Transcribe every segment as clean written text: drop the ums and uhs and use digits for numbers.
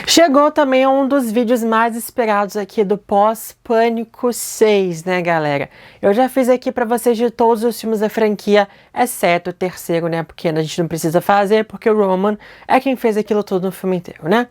Chegou também um dos vídeos mais esperados aqui do Pós-Pânico 6, né, galera? Eu já fiz aqui pra vocês de todos os filmes da franquia, exceto o terceiro, né? Porque a gente não precisa fazer, porque o Roman é quem fez aquilo tudo no filme inteiro, né?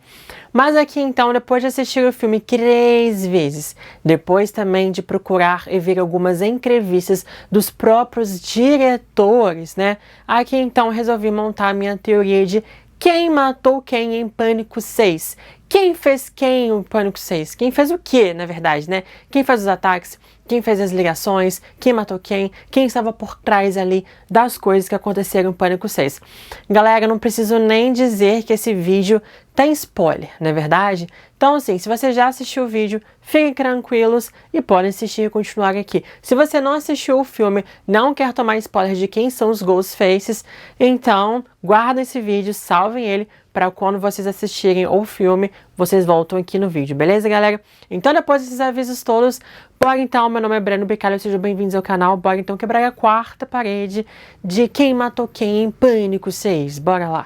Mas aqui, então, depois de assistir o filme 3 vezes, depois também de procurar e ver algumas entrevistas dos próprios diretores, né? Aqui, então, resolvi montar a minha teoria de quem matou quem em Pânico 6? Quem fez quem em Pânico 6? Quem fez o que, na verdade, né? Quem fez os ataques? Quem fez as ligações? Quem matou quem? Quem estava por trás ali das coisas que aconteceram em Pânico 6? Galera, não preciso nem dizer que esse vídeo tem spoiler, não é verdade? Então, assim, se você já assistiu o vídeo, fiquem tranquilos e podem assistir e continuar aqui. Se você não assistiu o filme, não quer tomar spoiler de quem são os Ghostfaces, então guardem esse vídeo, salvem ele, para quando vocês assistirem o filme, vocês voltam aqui no vídeo, beleza, galera? Então, depois desses avisos todos, bora então, meu nome é Breno Bicalho, sejam bem-vindos ao canal, bora então quebrar a quarta parede de quem matou quem em Pânico 6, bora lá!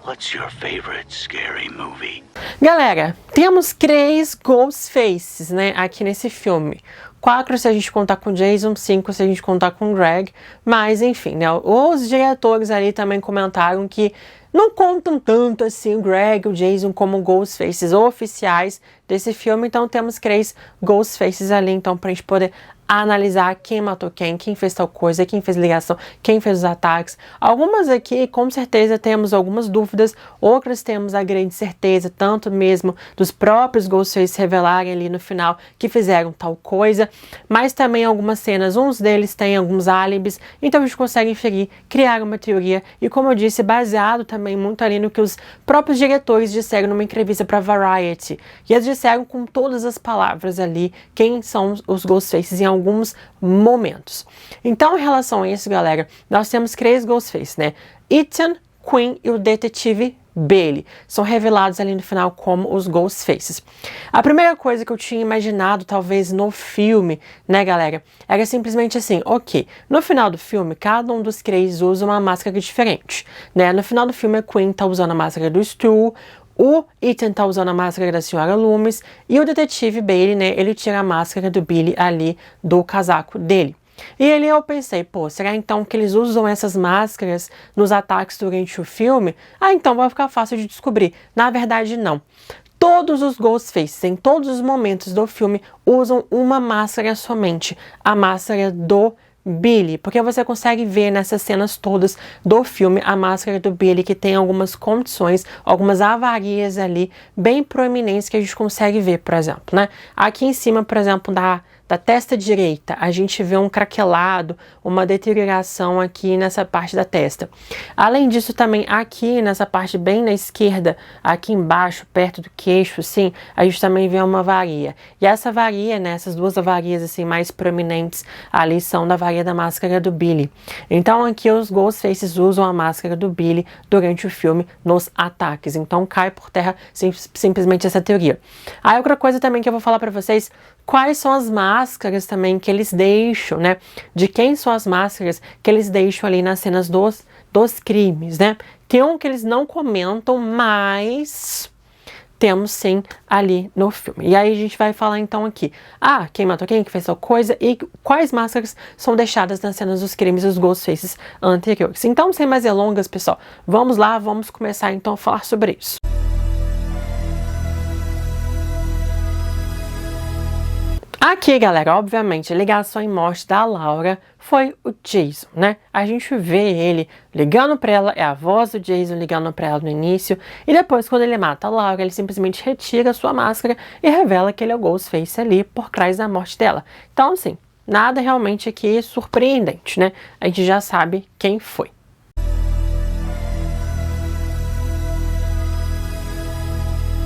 What's your favorite scary movie? Galera, temos 3 Ghostfaces, né, aqui nesse filme. 4 se a gente contar com o Jason, 5 se a gente contar com o Greg, mas enfim, né, os diretores ali também comentaram que não contam tanto assim o Greg e o Jason como Ghostfaces oficiais desse filme, então temos 3 Ghostfaces ali, então pra gente poder analisar quem matou quem fez tal coisa, quem fez ligação, quem fez os ataques. Algumas aqui, com certeza, temos algumas dúvidas, outras temos a grande certeza, tanto mesmo dos próprios Ghostfaces revelarem ali no final que fizeram tal coisa, mas também algumas cenas, uns deles têm alguns álibis, então a gente consegue inferir, criar uma teoria, e como eu disse, baseado também muito ali no que os próprios diretores disseram numa entrevista para Variety, e eles disseram com todas as palavras ali quem são os Ghostfaces em alguns momentos. Então, em relação a isso, galera, nós temos 3 Ghostfaces, né? Ethan, Quinn e o detetive Bailey são revelados ali no final como os Ghostfaces. A primeira coisa que eu tinha imaginado, talvez no filme, né, galera, era simplesmente assim, ok, no final do filme, cada um dos 3 usa uma máscara diferente, né? No final do filme, a Quinn tá usando a máscara do Stu, o Ethan tá usando a máscara da senhora Loomis e o detetive Bailey, né, ele tira a máscara do Billy ali do casaco dele. E ali eu pensei, pô, será então que eles usam essas máscaras nos ataques durante o filme? Ah, então vai ficar fácil de descobrir. Na verdade, não. Todos os Ghostfaces, em todos os momentos do filme, usam uma máscara somente, a máscara do Billy, porque você consegue ver nessas cenas todas do filme a máscara do Billy que tem algumas condições, algumas avarias ali bem proeminentes que a gente consegue ver, por exemplo, né? Aqui em cima, por exemplo, da testa direita, a gente vê um craquelado, uma deterioração aqui nessa parte da testa. Além disso, também aqui nessa parte bem na esquerda, aqui embaixo, perto do queixo, assim, a gente também vê uma avaria. E essa avaria, né, essas 2 avarias assim mais proeminentes ali são da avaria da máscara do Billy. Então aqui os Ghostfaces usam a máscara do Billy durante o filme nos ataques. Então cai por terra simplesmente essa teoria. Aí outra coisa também que eu vou falar pra vocês, quais são as máscaras também que eles deixam, né? De quem são as máscaras que eles deixam ali nas cenas dos crimes, né? Tem um que eles não comentam, mas temos sim ali no filme. E aí a gente vai falar então aqui, quem matou quem, que fez tal coisa e quais máscaras são deixadas nas cenas dos crimes dos Ghostfaces anteriores. Então, sem mais delongas, pessoal, vamos lá, vamos começar então a falar sobre isso. Aqui, galera, obviamente, a ligação e morte da Laura foi o Jason, né? A gente vê ele ligando pra ela, é a voz do Jason ligando pra ela no início, e depois, quando ele mata a Laura, ele simplesmente retira a sua máscara e revela que ele é o Ghostface ali por trás da morte dela. Então, assim, nada realmente aqui surpreendente, né? A gente já sabe quem foi.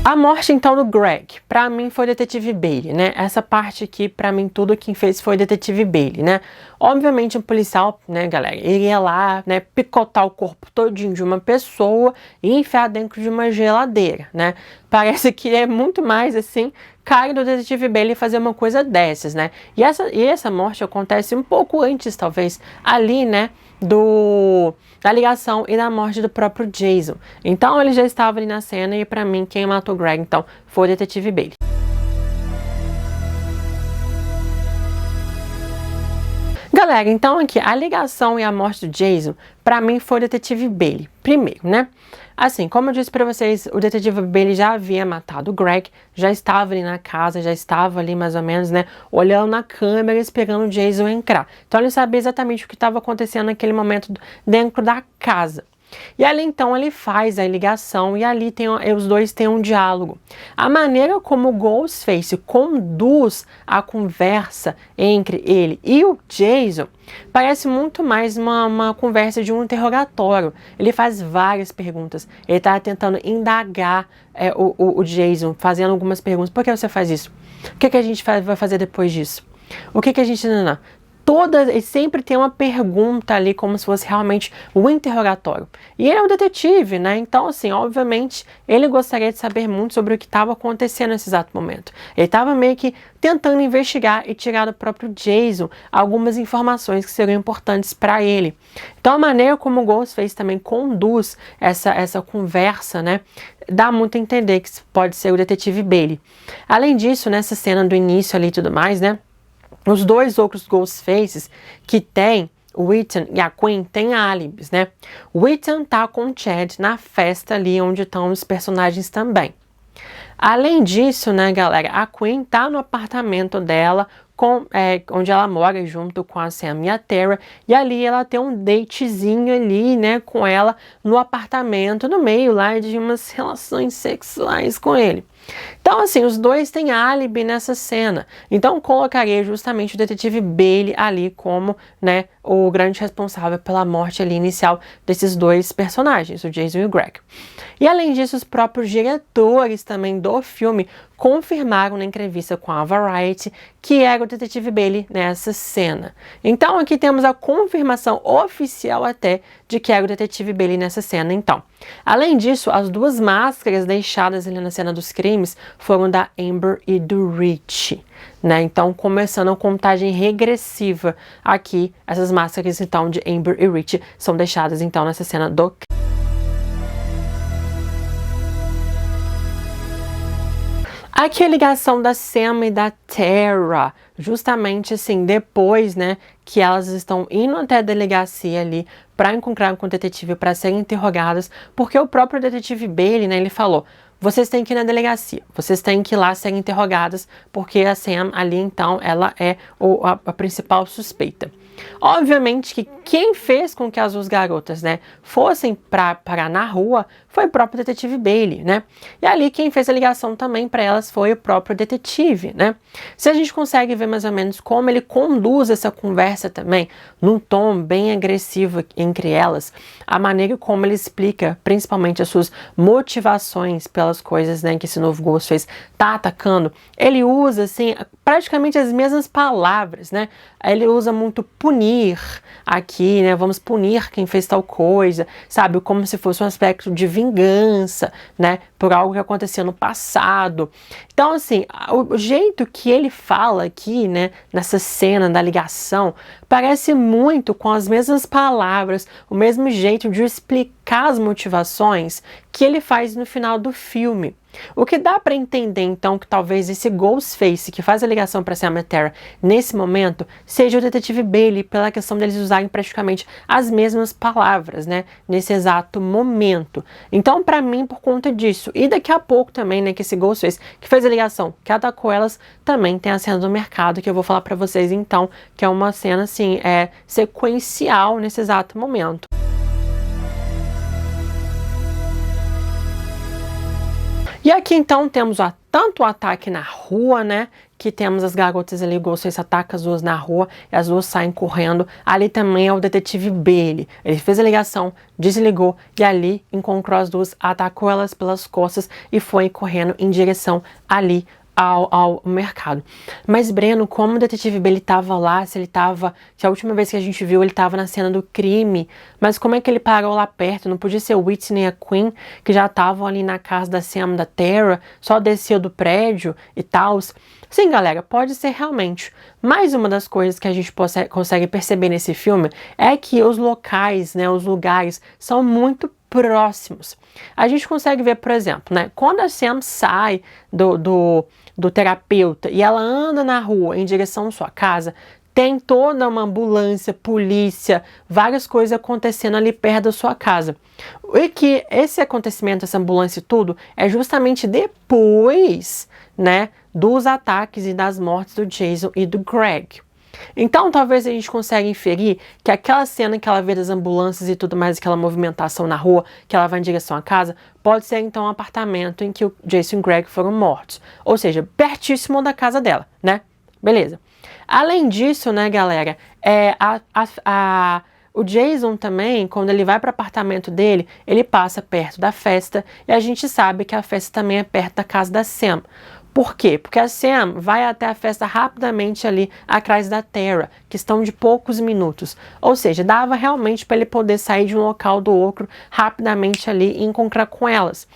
A morte, então, do Greg, pra mim foi o detetive Bailey, né? Essa parte aqui, pra mim, tudo quem fez foi o detetive Bailey, né? Obviamente, um policial, né, galera, iria lá, né, picotar o corpo todinho de uma pessoa e enfiar dentro de uma geladeira, né? Parece que é muito mais, assim, cara do detetive Bailey fazer uma coisa dessas, né? E essa morte acontece um pouco antes, talvez, ali, né, da ligação e da morte do próprio Jason. Então ele já estava ali na cena e pra mim quem matou o Greg então foi o detetive Bailey. Galera, então aqui, a ligação e a morte do Jason, pra mim foi o detetive Bailey, primeiro, né? Assim, como eu disse pra vocês, o detetive Bailey já havia matado o Greg, já estava ali na casa, já estava ali mais ou menos, né, olhando na câmera, esperando o Jason entrar. Então ele sabia exatamente o que estava acontecendo naquele momento dentro da casa. E ali então ele faz a ligação e ali os dois têm um diálogo. A maneira como o Ghostface conduz a conversa entre ele e o Jason parece muito mais uma conversa de um interrogatório. Ele faz várias perguntas, ele está tentando indagar o Jason, fazendo algumas perguntas. Por que você faz isso? O que a gente vai fazer depois disso? O que a gente... Não. E sempre tem uma pergunta ali, como se fosse realmente um interrogatório. E ele é um detetive, né? Então, assim, obviamente, ele gostaria de saber muito sobre o que estava acontecendo nesse exato momento. Ele estava meio que tentando investigar e tirar do próprio Jason algumas informações que seriam importantes para ele. Então, a maneira como o Ghostface também conduz essa conversa, né? Dá muito a entender que pode ser o detetive Bailey. Além disso, nessa cena do início ali e tudo mais, né? Os dois outros Ghostfaces que tem, o Ethan e a Quinn, têm álibis, né? O Ethan tá com o Chad na festa ali onde estão os personagens também. Além disso, né, galera, a Quinn tá no apartamento dela, onde ela mora junto com a Sam e a Tara, e ali ela tem um datezinho ali, né, com ela no apartamento, no meio lá de umas relações sexuais com ele. Então, assim, os dois têm álibi nessa cena. Então, colocaria justamente o detetive Bailey ali como, né, o grande responsável pela morte ali inicial desses dois personagens, o Jason e o Greg. E, além disso, os próprios diretores também do filme confirmaram na entrevista com a Variety que era o detetive Bailey nessa cena. Então, aqui temos a confirmação oficial até de que era o detetive Bailey nessa cena, então. Além disso, as duas máscaras deixadas ali na cena dos crimes foram da Amber e do Rich, né? Então, começando a contagem regressiva aqui, essas máscaras, então, de Amber e Rich são deixadas, então, nessa cena do crime. Aqui a ligação da Sam e da Tara, justamente assim, depois, né, que elas estão indo até a delegacia ali para encontrar com o detetive para serem interrogadas, porque o próprio detetive Bailey, né, ele falou: vocês têm que ir na delegacia, vocês têm que ir lá serem interrogadas, porque a Sam ali, então, ela é a principal suspeita. Obviamente que quem fez com que as duas garotas, né, fossem parar na rua foi o próprio detetive Bailey, né? E ali quem fez a ligação também para elas foi o próprio detetive, né? Se a gente consegue ver mais ou menos como ele conduz essa conversa também, num tom bem agressivo entre elas, a maneira como ele explica, principalmente as suas motivações pelas coisas, né, que esse novo Ghostface tá atacando, ele usa, assim, praticamente as mesmas palavras, né? Ele usa muito punir aqui, né? Vamos punir quem fez tal coisa, sabe? Como se fosse um aspecto de vingança, né? Por algo que aconteceu no passado. Então, assim, o jeito que ele fala aqui, né? Nessa cena da ligação, parece muito com as mesmas palavras, o mesmo jeito de explicar as motivações que ele faz no final do filme. O que dá para entender, então, que talvez esse Ghostface que faz a ligação para Sam e Tara nesse momento seja o detetive Bailey, pela questão deles usarem praticamente as mesmas palavras, né, nesse exato momento. Então, para mim, por conta disso, e daqui a pouco também, né, que esse Ghostface que fez a ligação, que atacou elas, também tem a cena do mercado, que eu vou falar para vocês, então, que é uma cena, assim, sequencial nesse exato momento. E aqui então temos tanto o ataque na rua, né, que temos as garotas ali, o Ghostface ataca as duas na rua e as duas saem correndo. Ali também é o detetive Bailey, ele fez a ligação, desligou e ali encontrou as duas, atacou elas pelas costas e foi correndo em direção ali ao mercado. Mas, Breno, como o detetive Bailey estava lá, se a última vez que a gente viu ele estava na cena do crime, mas como é que ele parou lá perto? Não podia ser o Whitney e a Quinn, que já estavam ali na casa da Sam, da Tara, só desceu do prédio e tal. Sim, galera, pode ser realmente. Mais uma das coisas que a gente consegue perceber nesse filme é que os locais, né, os lugares são muito próximos. A gente consegue ver, por exemplo, né, quando a Sam sai do terapeuta e ela anda na rua em direção à sua casa, tem toda uma ambulância, polícia, várias coisas acontecendo ali perto da sua casa. E que esse acontecimento, essa ambulância e tudo, é justamente depois, né, dos ataques e das mortes do Jason e do Greg. Então, talvez a gente consiga inferir que aquela cena que ela vê das ambulâncias e tudo mais, aquela movimentação na rua, que ela vai em direção à casa, pode ser então um apartamento em que o Jason e o Greg foram mortos. Ou seja, pertíssimo da casa dela, né? Beleza. Além disso, né, galera, o Jason também, quando ele vai para o apartamento dele, ele passa perto da festa e a gente sabe que a festa também é perto da casa da Sam. Por quê? Porque a Sam vai até a festa rapidamente ali atrás da Tara, questão de poucos minutos. Ou seja, dava realmente para ele poder sair de um local do outro rapidamente ali e encontrar com elas.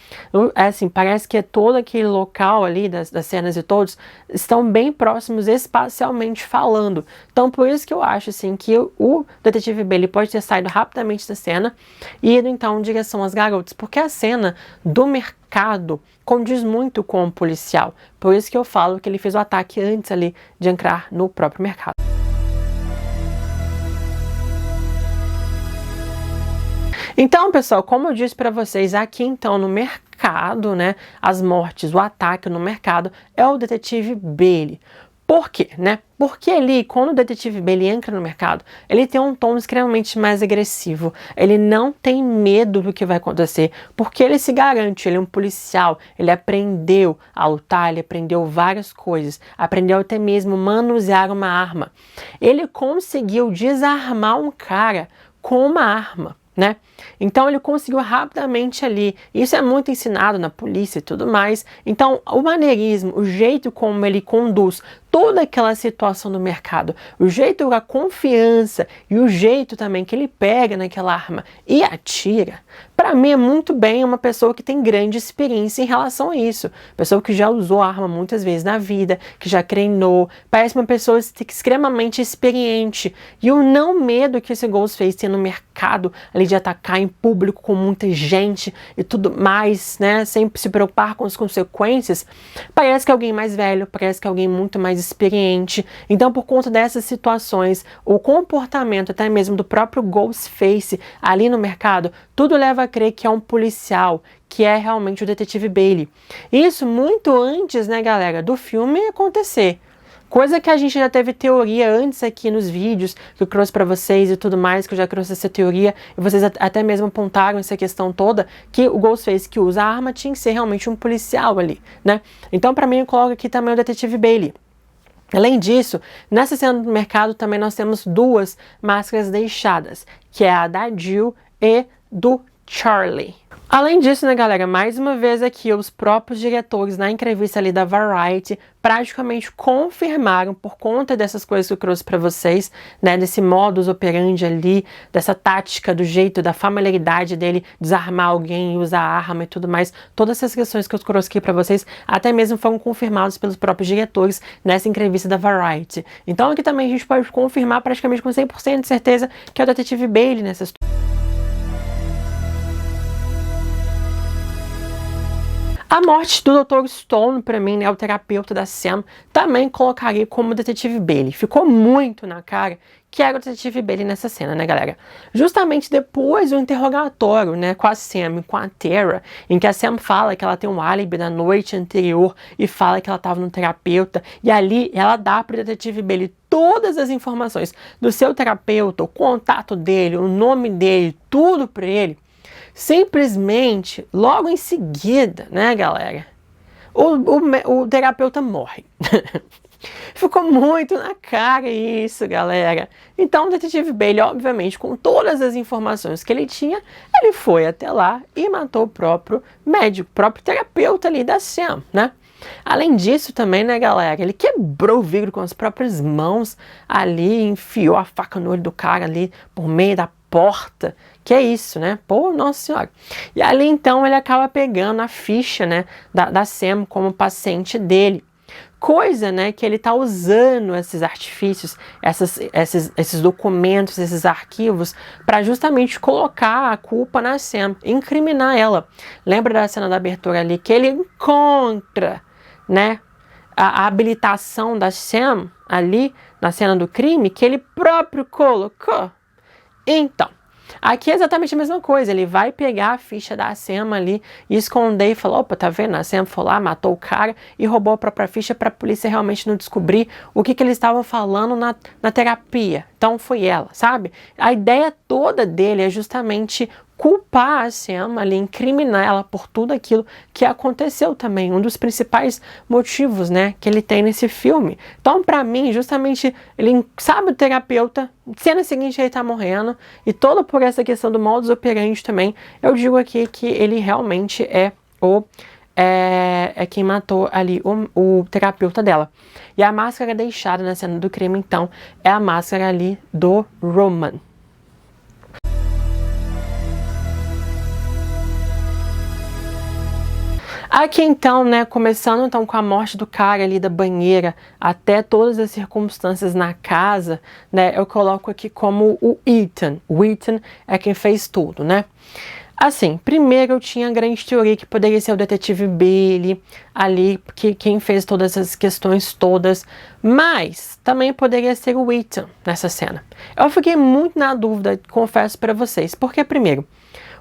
Assim, parece que todo aquele local ali das cenas e todos estão bem próximos espacialmente falando. Então, por isso que eu acho assim que o detetive Bailey pode ter saído rapidamente da cena e ido então em direção às garotas, porque a cena do mercado condiz muito com o policial. Por isso que eu falo que ele fez o ataque antes ali de entrar no próprio mercado. Então, pessoal, como eu disse para vocês, aqui então no mercado, né, as mortes, o ataque no mercado é o detetive Bailey. Por quê, né? Porque ali, quando o detetive Bailey entra no mercado, ele tem um tom extremamente mais agressivo. Ele não tem medo do que vai acontecer, porque ele se garante, ele é um policial, ele aprendeu a lutar, ele aprendeu várias coisas, aprendeu até mesmo manusear uma arma. Ele conseguiu desarmar um cara com uma arma, né? Então ele conseguiu rapidamente ali, isso é muito ensinado na polícia e tudo mais. Então o maneirismo, o jeito como ele conduz toda aquela situação do mercado, o jeito, a confiança e o jeito também que ele pega naquela arma e atira, para mim é muito bem uma pessoa que tem grande experiência em relação a isso. Pessoa que já usou a arma muitas vezes na vida, que já treinou, parece uma pessoa extremamente experiente. E o não medo que esse Ghostface tem no mercado ali de atacar em público com muita gente e tudo mais, né, sem se preocupar com as consequências, parece que é alguém mais velho, parece que é alguém muito mais experiente. Então, por conta dessas situações, o comportamento até mesmo do próprio Ghostface ali no mercado, tudo leva a crer que é um policial, que é realmente o detetive Bailey. Isso muito antes, né, galera, do filme acontecer. Coisa que a gente já teve teoria antes aqui nos vídeos que eu trouxe para vocês e tudo mais, que eu já trouxe essa teoria, e vocês até mesmo apontaram essa questão toda, que o Ghostface que usa a arma tinha que ser realmente um policial ali, né? Então, para mim, eu coloco aqui também o detetive Bailey. Além disso, nessa cena do mercado também nós temos duas máscaras deixadas, que é a da Jill e do Charlie. Além disso, né, galera, mais uma vez aqui os próprios diretores na entrevista ali da Variety praticamente confirmaram, por conta dessas coisas que eu trouxe para vocês, né, desse modus operandi ali, dessa tática, do jeito, da familiaridade dele desarmar alguém e usar arma e tudo mais, todas essas questões que eu trouxe aqui para vocês até mesmo foram confirmadas pelos próprios diretores nessa entrevista da Variety. Então aqui também a gente pode confirmar praticamente com 100% de certeza que é o detetive Bailey nessa história. A morte do Dr. Stone, para mim, né, o terapeuta da Sam, também colocaria como detetive Bailey. Ficou muito na cara que era o detetive Bailey nessa cena, né, galera? Justamente depois do interrogatório, né, com a Sam e com a Tara, em que a Sam fala que ela tem um álibi da noite anterior e fala que ela estava no terapeuta, e ali ela dá para o detetive Bailey todas as informações do seu terapeuta, o contato dele, o nome dele, tudo para ele. Simplesmente, logo em seguida, né, galera, o terapeuta morre. Ficou muito na cara isso, galera. Então, o detetive Bailey, obviamente, com todas as informações que ele tinha, ele foi até lá e matou o próprio médico, o próprio terapeuta ali da Sam, né? Além disso também, né, galera, ele quebrou o vidro com as próprias mãos ali, enfiou a faca no olho do cara ali por meio da porta. Que é isso, né? Pô, nossa senhora. E ali, então, ele acaba pegando a ficha, né, da Sam como paciente dele. coisa, né, que ele tá usando esses artifícios, esses documentos, esses arquivos, para justamente colocar a culpa na Sam, incriminar ela. Lembra da cena da abertura ali, que ele encontra, né, a habilitação da Sam ali, na cena do crime, que ele próprio colocou? Então, aqui é exatamente a mesma coisa, ele vai pegar a ficha da Sam ali e esconder e falar, opa, tá vendo? A Sam foi lá, matou o cara e roubou a própria ficha para a polícia realmente não descobrir o que eles estavam falando na terapia. Então foi ela, sabe? A ideia toda dele é justamente culpar a Sam ali, incriminar ela por tudo aquilo que aconteceu também. Um dos principais motivos, né, que ele tem nesse filme. Então, pra mim, justamente, ele sabe o terapeuta, cena seguinte ele tá morrendo, e toda por essa questão do modus operandi também, eu digo aqui que ele realmente é quem matou ali o terapeuta dela. E a máscara deixada na cena do crime, então, é a máscara ali do Roman. Aqui então, né, começando então com a morte do cara ali da banheira, até todas as circunstâncias na casa, né, eu coloco aqui como o Ethan. O Ethan é quem fez tudo, né? Assim, primeiro eu tinha a grande teoria que poderia ser o detetive Bailey ali, quem fez todas essas questões todas, mas também poderia ser o Ethan nessa cena. Eu fiquei muito na dúvida, confesso pra vocês, porque primeiro,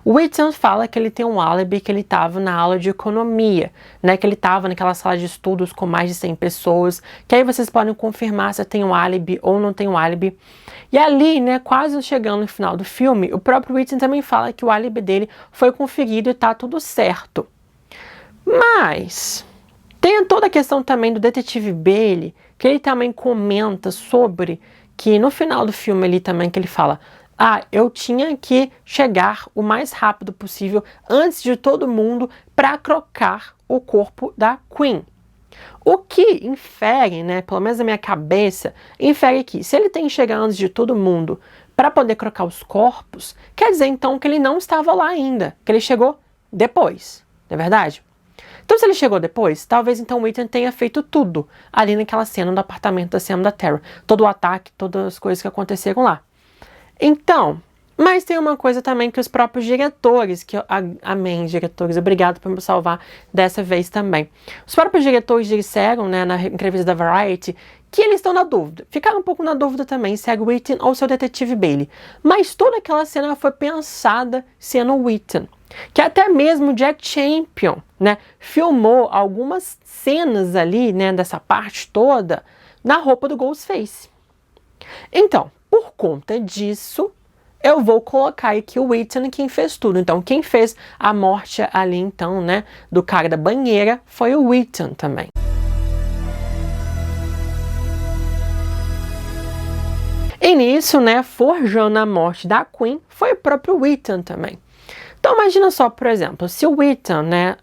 o Ethan fala que ele tem um álibi, que ele estava na aula de economia, né? Que ele estava naquela sala de estudos com mais de 100 pessoas, que aí vocês podem confirmar se tem um álibi ou não tem um álibi. E ali, né, quase chegando no final do filme, o próprio Ethan também fala que o álibi dele foi conferido e tá tudo certo. Mas tem toda a questão também do detetive Bailey, que ele também comenta sobre que no final do filme ali também que ele fala: eu tinha que chegar o mais rápido possível, antes de todo mundo, para trocar o corpo da Queen. O que infere, né, pelo menos na minha cabeça, infere que se ele tem que chegar antes de todo mundo para poder trocar os corpos, quer dizer então que ele não estava lá ainda, que ele chegou depois, não é verdade? Então se ele chegou depois, talvez então o Ethan tenha feito tudo ali naquela cena do apartamento da Sam da Tara, todo o ataque, todas as coisas que aconteceram lá. Então, mas tem uma coisa também que os próprios diretores, amém, diretores, obrigado por me salvar dessa vez também. Os próprios diretores disseram, né, na entrevista da Variety, que eles estão na dúvida. Ficaram um pouco na dúvida também se é o Ethan ou se é o detetive Bailey. Mas toda aquela cena foi pensada sendo o Ethan. Que até mesmo o Jack Champion, né, filmou algumas cenas ali, né, dessa parte toda, na roupa do Ghostface. Então, por conta disso, eu vou colocar aí que o Ethan quem fez tudo. Então, quem fez a morte ali, então, né, do cara da banheira foi o Ethan também. E nisso, né, forjando a morte da Queen, foi o próprio Ethan também. Então, imagina só, por exemplo, se o Ethan, né,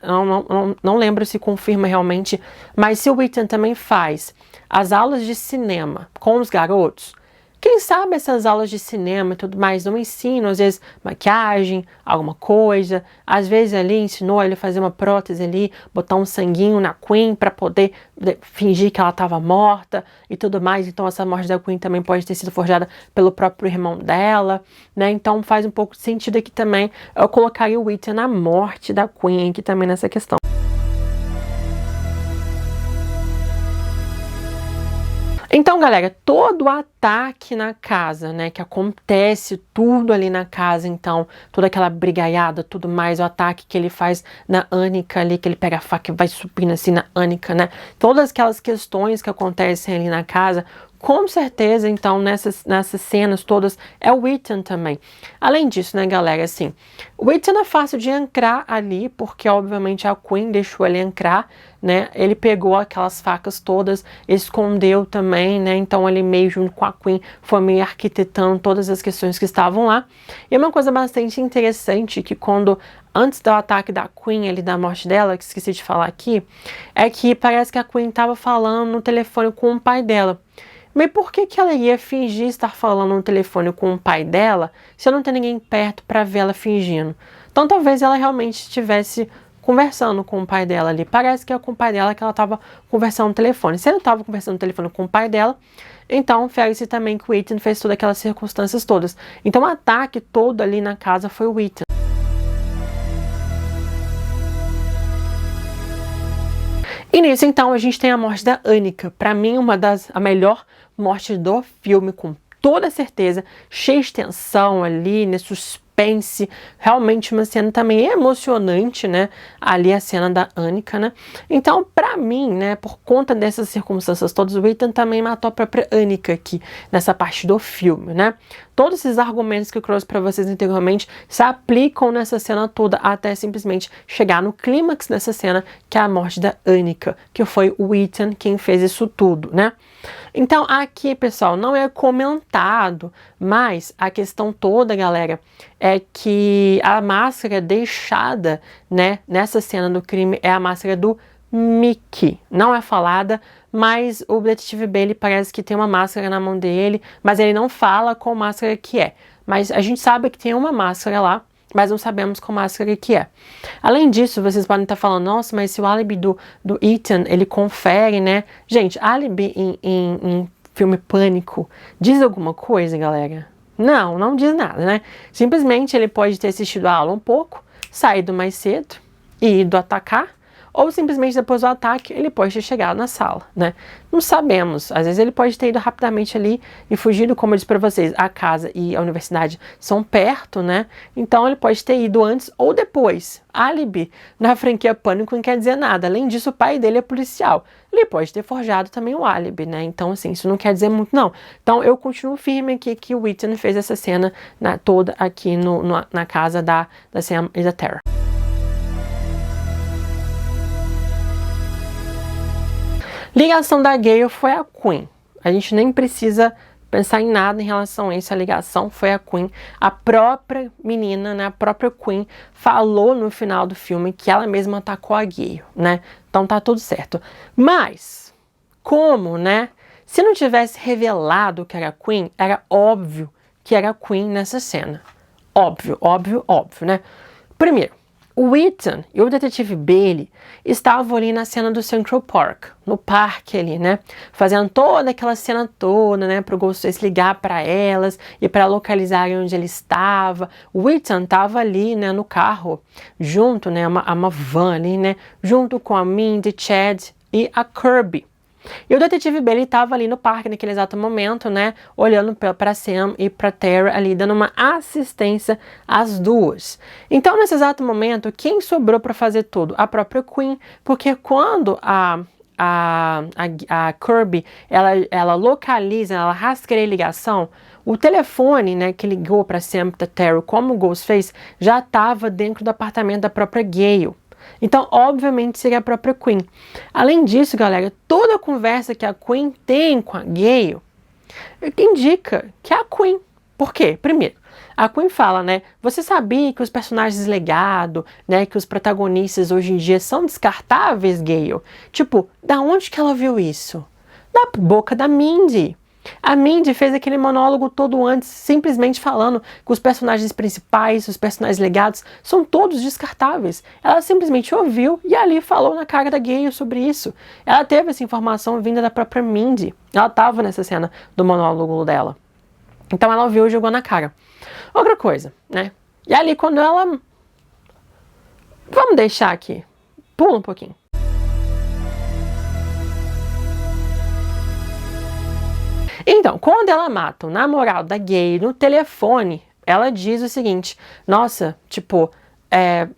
não lembro se confirma realmente, mas se o Ethan também faz as aulas de cinema com os garotos, quem sabe essas aulas de cinema e tudo mais não ensinam, às vezes, maquiagem, alguma coisa. Às vezes ali ensinou ele a fazer uma prótese ali, botar um sanguinho na Queen para poder fingir que ela estava morta e tudo mais. Então essa morte da Queen também pode ter sido forjada pelo próprio irmão dela, né? Então faz um pouco de sentido aqui também. Eu colocaria o Ethan na morte da Queen aqui também nessa questão. Então, galera, todo o ataque na casa, né, que acontece tudo ali na casa, então, toda aquela brigaiada, tudo mais, o ataque que ele faz na Annika ali, que ele pega a faca e vai subindo assim na Annika, né, todas aquelas questões que acontecem ali na casa, com certeza, então, nessas cenas todas, é o Ethan também. Além disso, né, galera, assim, o Ethan é fácil de entrar ali, porque, obviamente, a Queen deixou ele entrar, né, ele pegou aquelas facas todas, escondeu também, né, então ele meio junto com a Queen foi meio arquitetando todas as questões que estavam lá. E uma coisa bastante interessante, que antes do ataque da Queen, ali da morte dela, que esqueci de falar aqui, é que parece que a Queen estava falando no telefone com o pai dela. Mas por que ela ia fingir estar falando no telefone com o pai dela se não tem ninguém perto para ver ela fingindo? Então talvez ela realmente estivesse conversando com o pai dela ali. Parece que é com o pai dela que ela estava conversando no telefone. Se ela estava conversando no telefone com o pai dela, então fere-se também que o Ethan fez todas aquelas circunstâncias todas. Então o ataque todo ali na casa foi o Ethan. E nisso, então, a gente tem a morte da Annika. Pra mim, a melhor morte do filme, com toda certeza. Cheia de tensão ali, né? Suspense. Realmente uma cena também emocionante, né? Ali a cena da Annika, né? Então, pra mim, né? Por conta dessas circunstâncias todas, o Ethan também matou a própria Annika aqui, nessa parte do filme, né? Todos esses argumentos que eu trouxe para vocês anteriormente se aplicam nessa cena toda até simplesmente chegar no clímax dessa cena, que é a morte da Annika, que foi o Ethan quem fez isso tudo, né? Então aqui, pessoal, não é comentado, mas a questão toda, galera, é que a máscara deixada, né, nessa cena do crime é a máscara do Mickey. Não é falada, mas o detetive Bailey parece que tem uma máscara na mão dele, mas ele não fala qual máscara que é. Mas a gente sabe que tem uma máscara lá, mas não sabemos qual máscara que é. Além disso, vocês podem estar falando, nossa, mas se o álibi do Ethan, ele confere, né? Gente, álibi em filme Pânico diz alguma coisa, galera? Não, não diz nada, né? Simplesmente ele pode ter assistido a aula um pouco, saído mais cedo e ido atacar, ou simplesmente depois do ataque ele pode ter chegado na sala, né? Não sabemos. Às vezes ele pode ter ido rapidamente ali e fugido, como eu disse para vocês, a casa e a universidade são perto, né? Então ele pode ter ido antes ou depois. Álibi na franquia Pânico não quer dizer nada. Além disso, o pai dele é policial. Ele pode ter forjado também o álibi, né? Então, assim, isso não quer dizer muito, não. Então, eu continuo firme aqui que o Ethan fez essa cena toda aqui na casa da Sam e da Tara. Ligação da Gale foi a Quinn. A gente nem precisa pensar em nada em relação a isso. A ligação foi a Quinn. A própria menina, né, a própria Quinn, falou no final do filme que ela mesma atacou a Gale, né? Então tá tudo certo. Mas, como, né? Se não tivesse revelado que era a Quinn, era óbvio que era a Quinn nessa cena. Óbvio, óbvio, óbvio, né? Primeiro, o Ethan e o detetive Bailey estavam ali na cena do Central Park, no parque ali, né? Fazendo toda aquela cena toda, né? Para o Ghostface ligar para elas e para localizarem onde ele estava. O Ethan estava ali, né? No carro, junto, né? Uma van ali, né? Junto com a Mindy, Chad e a Kirby. E o detetive Bailey estava ali no parque naquele exato momento, né? Olhando para Sam e para Tara ali, dando uma assistência às duas. Então, nesse exato momento, quem sobrou para fazer tudo? A própria Quinn, porque quando a Kirby, ela localiza, ela rastreia a ligação, o telefone, né, que ligou para Sam e para Tara como o Ghostface já estava dentro do apartamento da própria Gale. Então, obviamente, seria a própria Quinn. Além disso, galera, toda a conversa que a Quinn tem com a Gale indica que é a Quinn. Por quê? Primeiro, a Quinn fala, né? Você sabia que os personagens legado, né? Que os protagonistas hoje em dia são descartáveis, Gale? Tipo, da onde que ela viu isso? Da boca da Mindy. A Mindy fez aquele monólogo todo antes, simplesmente falando que os personagens principais, os personagens legados, são todos descartáveis. Ela simplesmente ouviu e ali falou na cara da Gale sobre isso. Ela teve essa informação vinda da própria Mindy. Ela estava nessa cena do monólogo dela. Então ela ouviu e jogou na cara. Outra coisa, né? E ali quando ela... Vamos deixar aqui. Pula um pouquinho. Então, quando ela mata o namorado da Gale no telefone, ela diz o seguinte, nossa, tipo,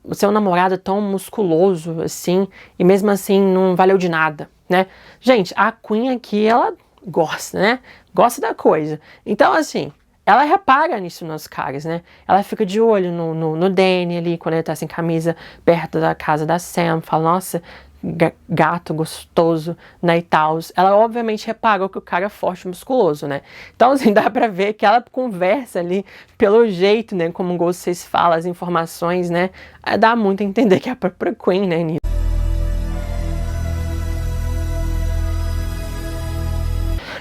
o seu namorado é tão musculoso assim, e mesmo assim não valeu de nada, né? Gente, a Quinn aqui, ela gosta, né? Gosta da coisa. Então, assim, ela repara nisso nos caras, né? Ela fica de olho no Danny ali, quando ele tá sem camisa, perto da casa da Sam, fala, nossa... gato gostoso, né, e tal. Ela obviamente reparou que o cara é forte e musculoso, né? Então, assim, dá pra ver que ela conversa ali pelo jeito, né, como o Ghostface fala, as informações, né? Dá muito a entender que é a própria Quinn, né?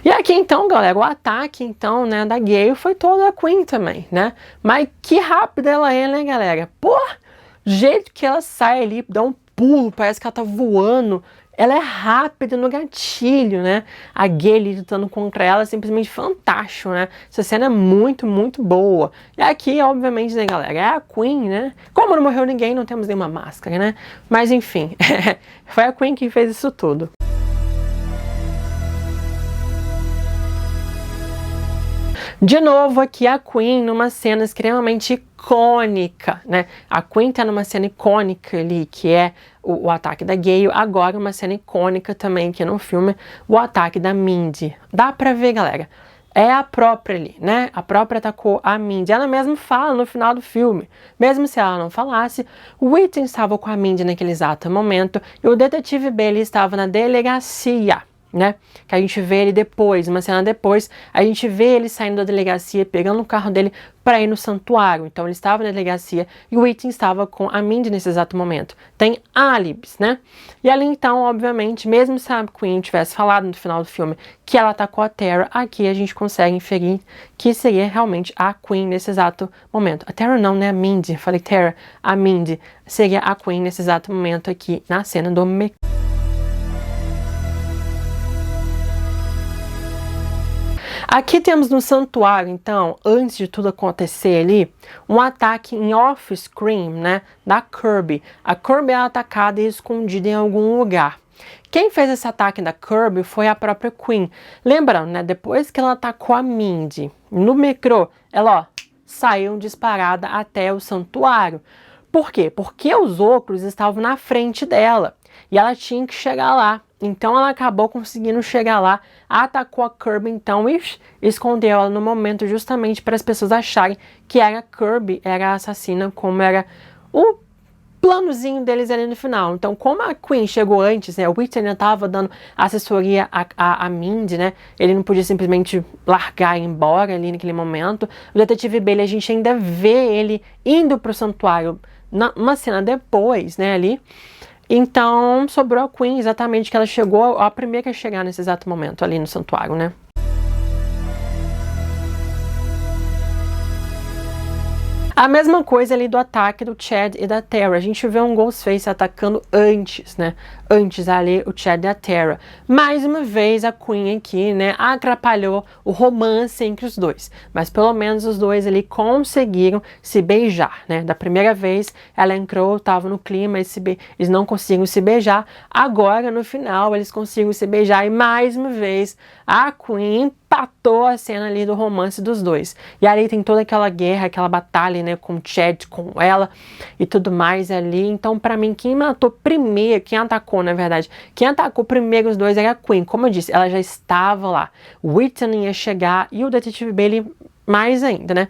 E aqui, então, galera, o ataque, então, né, da Gale foi toda a Quinn também, né? Mas que rápida ela é, né, galera? Pô! Do jeito que ela sai ali, dá um pulo, parece que ela tá voando. Ela é rápida no gatilho, né? A Gale lutando contra ela é simplesmente fantástico, né? Essa cena é muito, muito boa. E aqui, obviamente, né, galera, é a Queen, né? Como não morreu ninguém, não temos nenhuma máscara, né? Mas, enfim, foi a Queen que fez isso tudo. De novo aqui a Queen numa cena extremamente icônica, né? A Queen tá numa cena icônica ali, que é o ataque da Gale. Agora uma cena icônica também aqui no filme, o ataque da Mindy. Dá pra ver, galera. É a própria ali, né? A própria atacou a Mindy. Ela mesma fala no final do filme. Mesmo se ela não falasse, o Ethan estava com a Mindy naquele exato momento e o detetive Bailey estava na delegacia, né? Que a gente vê ele depois, uma cena depois, a gente vê ele saindo da delegacia, pegando o carro dele para ir no santuário. Então ele estava na delegacia e o Ethan estava com a Mindy nesse exato momento. Tem álibis, né? E ali então, obviamente, mesmo se a Queen tivesse falado no final do filme que ela atacou a Tara, aqui a gente consegue inferir que seria realmente a Queen nesse exato momento. A Tara não, né? A Mindy. Eu falei Tara, a Mindy seria a Queen nesse exato momento aqui na cena do mecânico. Aqui temos no santuário, então, antes de tudo acontecer ali, um ataque em off-screen, né, da Kirby. A Kirby é atacada e escondida em algum lugar. Quem fez esse ataque da Kirby foi a própria Queen. Lembrando, né, depois que ela atacou a Mindy no metrô, ela, ó, saiu disparada até o santuário. Por quê? Porque os outros estavam na frente dela e ela tinha que chegar lá. Então ela acabou conseguindo chegar lá, atacou a Kirby então e escondeu ela no momento justamente para as pessoas acharem que era a Kirby, era a assassina, como era o planozinho deles ali no final. Então, como a Queen chegou antes, né, o Ethan ainda estava dando assessoria a Mindy, né, ele não podia simplesmente largar e ir embora ali naquele momento. O detetive Bailey, a gente ainda vê ele indo pro santuário numa cena depois, né, ali. Então, sobrou a Queen, exatamente, que ela chegou, a primeira a chegar nesse exato momento ali no santuário, né. A mesma coisa ali do ataque do Chad e da Tara. A gente vê um Ghostface atacando antes, né? Antes ali o Chad e a Tara. Mais uma vez a Queen aqui, né? Atrapalhou o romance entre os dois. Mas pelo menos os dois ali conseguiram se beijar, né? Da primeira vez ela entrou, tava no clima, eles não conseguiram se beijar. Agora no final eles conseguiram se beijar e mais uma vez a Queen empatou a cena ali do romance dos dois. E ali tem toda aquela guerra, aquela batalha, né, com o Chad, com ela e tudo mais ali. Então, pra mim, quem matou primeiro, quem atacou, na verdade, quem atacou primeiro os dois era a Queen. Como eu disse, ela já estava lá. O Ethan ia chegar e o detetive Bailey mais ainda, né?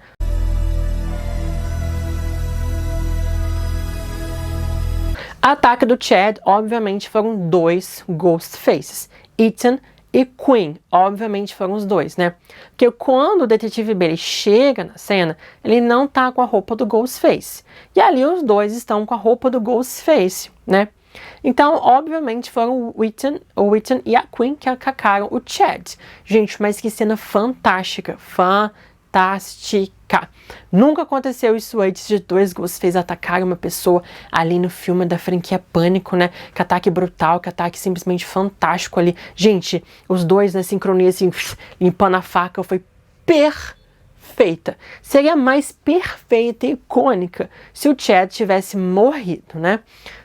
Ataque do Chad, obviamente, foram dois Ghostfaces. Ethan e Queen, obviamente foram os dois, né? Porque quando o detetive Bailey chega na cena, ele não tá com a roupa do Ghostface. E ali os dois estão com a roupa do Ghostface, né? Então, obviamente, foram o Ethan e a Queen que atacaram o Chad. Gente, mas que cena fantástica, fantástica. Nunca aconteceu isso antes de dois Ghostface atacarem uma pessoa ali no filme da franquia Pânico, né? Que ataque brutal, que ataque simplesmente fantástico ali. Gente, os dois na sincronia, assim, limpando a faca, foi perfeita. Seria mais perfeita e icônica se o Chad tivesse morrido, né?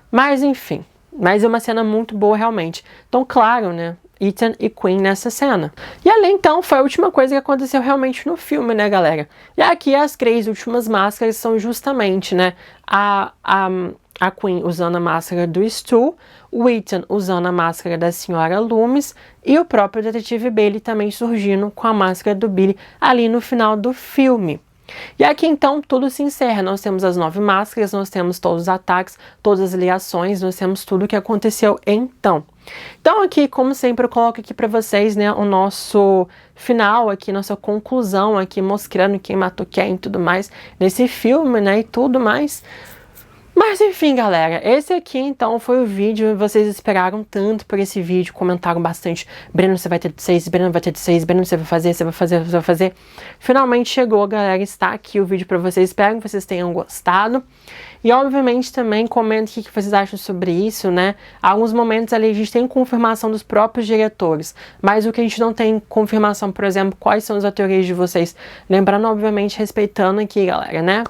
Mas, enfim. Mas é uma cena muito boa, realmente. Então, claro, né? Ethan e Queen nessa cena. E ali, então, foi a última coisa que aconteceu realmente no filme, né, galera? E aqui as três últimas máscaras são justamente, né, a Queen usando a máscara do Stu, o Ethan usando a máscara da Senhora Loomis e o próprio detetive Bailey também surgindo com a máscara do Billy ali no final do filme. E aqui então tudo se encerra, nós temos as 9 máscaras, nós temos todos os ataques, todas as ligações, nós temos tudo o que aconteceu então. Então aqui, como sempre, eu coloco aqui para vocês, né, o nosso final aqui, nossa conclusão aqui, mostrando quem matou quem e tudo mais nesse filme, né, e tudo mais. Mas enfim, galera, esse aqui então foi o vídeo. Vocês esperaram tanto por esse vídeo, comentaram bastante. Breno, você vai ter de 6, Breno vai ter de 6, Breno, você vai fazer, você vai fazer, você vai fazer. Finalmente chegou, galera, está aqui o vídeo pra vocês. Espero que vocês tenham gostado. E obviamente também comentem o que vocês acham sobre isso, né? Alguns momentos ali a gente tem confirmação dos próprios diretores, mas o que a gente não tem confirmação, por exemplo, quais são as teorias de vocês. Lembrando, obviamente, respeitando aqui, galera, né?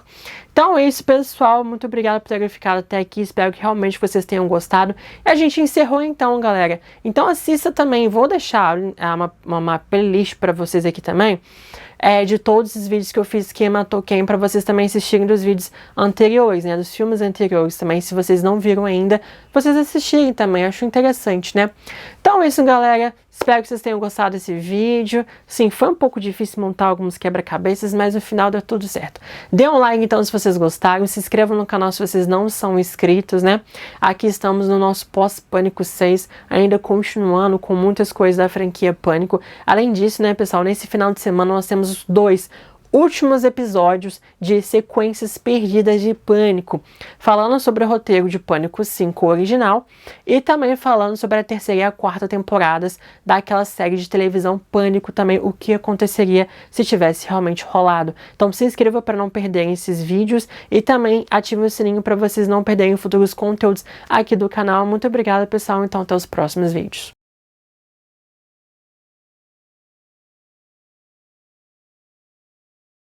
Então é isso, pessoal. Muito obrigado por terem ficado até aqui. Espero que realmente vocês tenham gostado. E a gente encerrou então, galera. Então assista também. Vou deixar uma playlist para vocês aqui também. De todos os vídeos que eu fiz Quem Matou Quem, para vocês também assistirem dos vídeos anteriores, né, dos filmes anteriores também, se vocês não viram ainda, vocês assistirem também, acho interessante, né. Então é isso, galera, espero que vocês tenham gostado desse vídeo. Sim, foi um pouco difícil montar alguns quebra-cabeças, mas no final deu tudo certo. Dê um like então se vocês gostaram, se inscrevam no canal se vocês não são inscritos, né. Aqui estamos no nosso pós-Pânico 6, ainda continuando com muitas coisas da franquia Pânico. Além disso, né, pessoal, nesse final de semana nós temos os 2 últimos episódios de Sequências Perdidas de Pânico, falando sobre o roteiro de Pânico 5 original e também falando sobre a 3ª e a 4ª temporadas daquela série de televisão Pânico também, o que aconteceria se tivesse realmente rolado. Então se inscreva para não perderem esses vídeos e também ative o sininho para vocês não perderem futuros conteúdos aqui do canal. Muito obrigada, pessoal, então até os próximos vídeos.